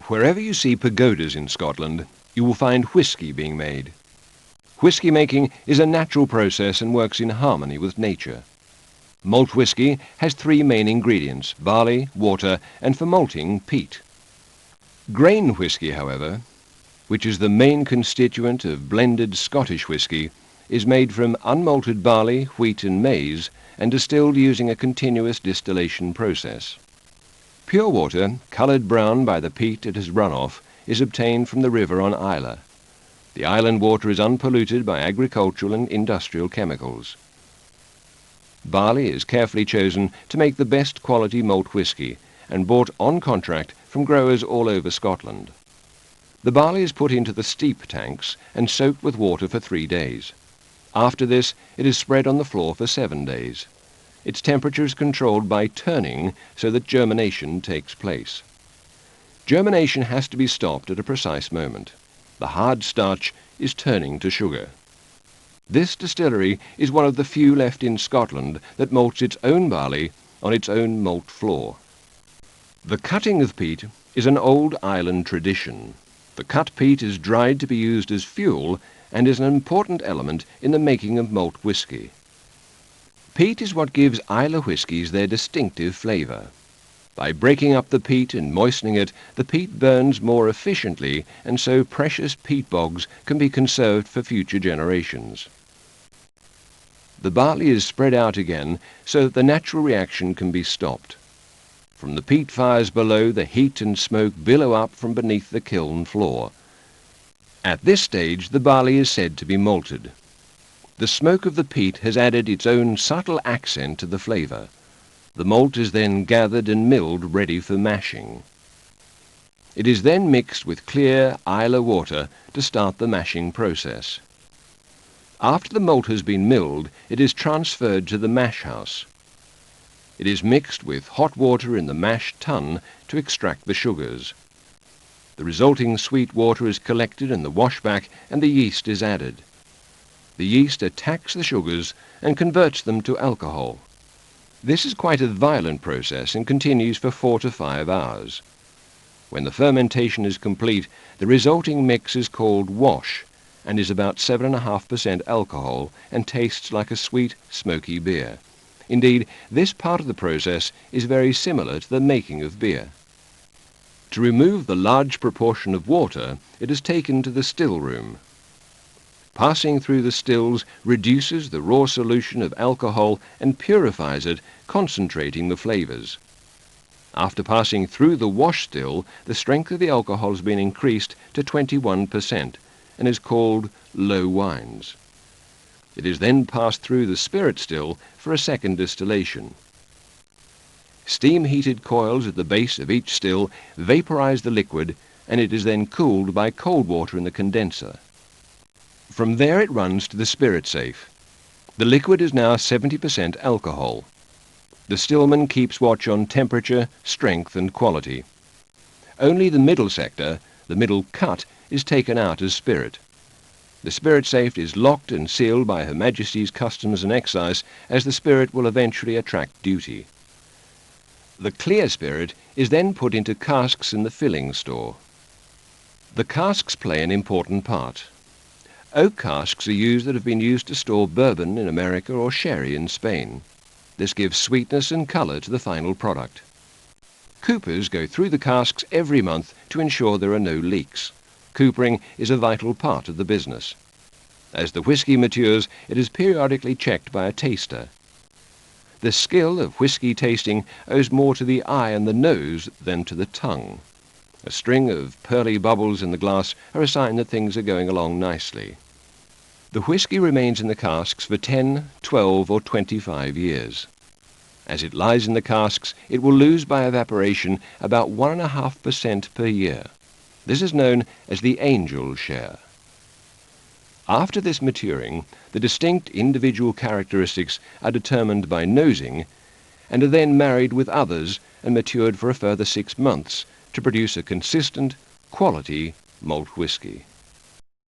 Wherever you see pagodas in Scotland, you will find whisky being made. Whisky making is a natural process and works in harmony with nature. Malt whisky has three main ingredients: barley, water, and for malting, peat. Grain whisky, however, which is the main constituent of blended Scottish whisky, is made from unmalted barley, wheat and maize and distilled using a continuous distillation process. Pure water, coloured brown by the peat it has run off, is obtained from the river on Islay. The island water is unpolluted by agricultural and industrial chemicals. Barley is carefully chosen to make the best quality malt whisky and bought on contract from growers all over Scotland. The barley is put into the steep tanks and soaked with water for 3 days. After this, it is spread on the floor for 7 days. Its temperature is controlled by turning so that germination takes place. Germination has to be stopped at a precise moment. The hard starch is turning to sugar. This distillery is one of the few left in Scotland that malts its own barley on its own malt floor. The cutting of peat is an old island tradition. The cut peat is dried to be used as fuel and is an important element in the making of malt whisky. Peat is what gives Islay whiskies their distinctive flavour. By breaking up the peat and moistening it, the peat burns more efficiently, and so precious peat bogs can be conserved for future generations. The barley is spread out again so that the natural reaction can be stopped. From the peat fires below, the heat and smoke billow up from beneath the kiln floor. At this stage, the barley is said to be malted. The smoke of the peat has added its own subtle accent to the flavour. The malt is then gathered and milled ready for mashing. It is then mixed with clear Islay water to start the mashing process. After the malt has been milled, it is transferred to the mash house. It is mixed with hot water in the mash tun to extract the sugars. The resulting sweet water is collected in the washback and the yeast is added. The yeast attacks the sugars and converts them to alcohol. This is quite a violent process and continues for 4 to 5 hours. When the fermentation is complete, the resulting mix is called wash and is about 7.5% alcohol and tastes like a sweet, smoky beer. Indeed, this part of the process is very similar to the making of beer. To remove the large proportion of water, it is taken to the still room. Passing through the stills reduces the raw solution of alcohol and purifies it, concentrating the flavours. After passing through the wash still, the strength of the alcohol has been increased to 21% and is called low wines. It is then passed through the spirit still for a second distillation. Steam-heated coils at the base of each still vaporize the liquid, and it is then cooled by cold water in the condenser. From there it runs to the spirit safe. The liquid is now 70% alcohol. The stillman keeps watch on temperature, strength and quality. Only the middle sector, the middle cut, is taken out as spirit. The spirit safe is locked and sealed by Her Majesty's Customs and Excise, as the spirit will eventually attract duty. The clear spirit is then put into casks in the filling store. The casks play an important part. Oak casks are used that have been used to store bourbon in America or sherry in Spain. This gives sweetness and colour to the final product. Coopers go through the casks every month to ensure there are no leaks. Coopering is a vital part of the business. As the whisky matures, it is periodically checked by a taster. The skill of whisky tasting owes more to the eye and the nose than to the tongue. A string of pearly bubbles in the glass are a sign that things are going along nicely. The whisky remains in the casks for 10, 12 or 25 years. As it lies in the casks, it will lose by evaporation about 1.5% per year. This is known as the angel share. After this maturing, the distinct individual characteristics are determined by nosing and are then married with others and matured for a further 6 months to produce a consistent, quality malt whisky.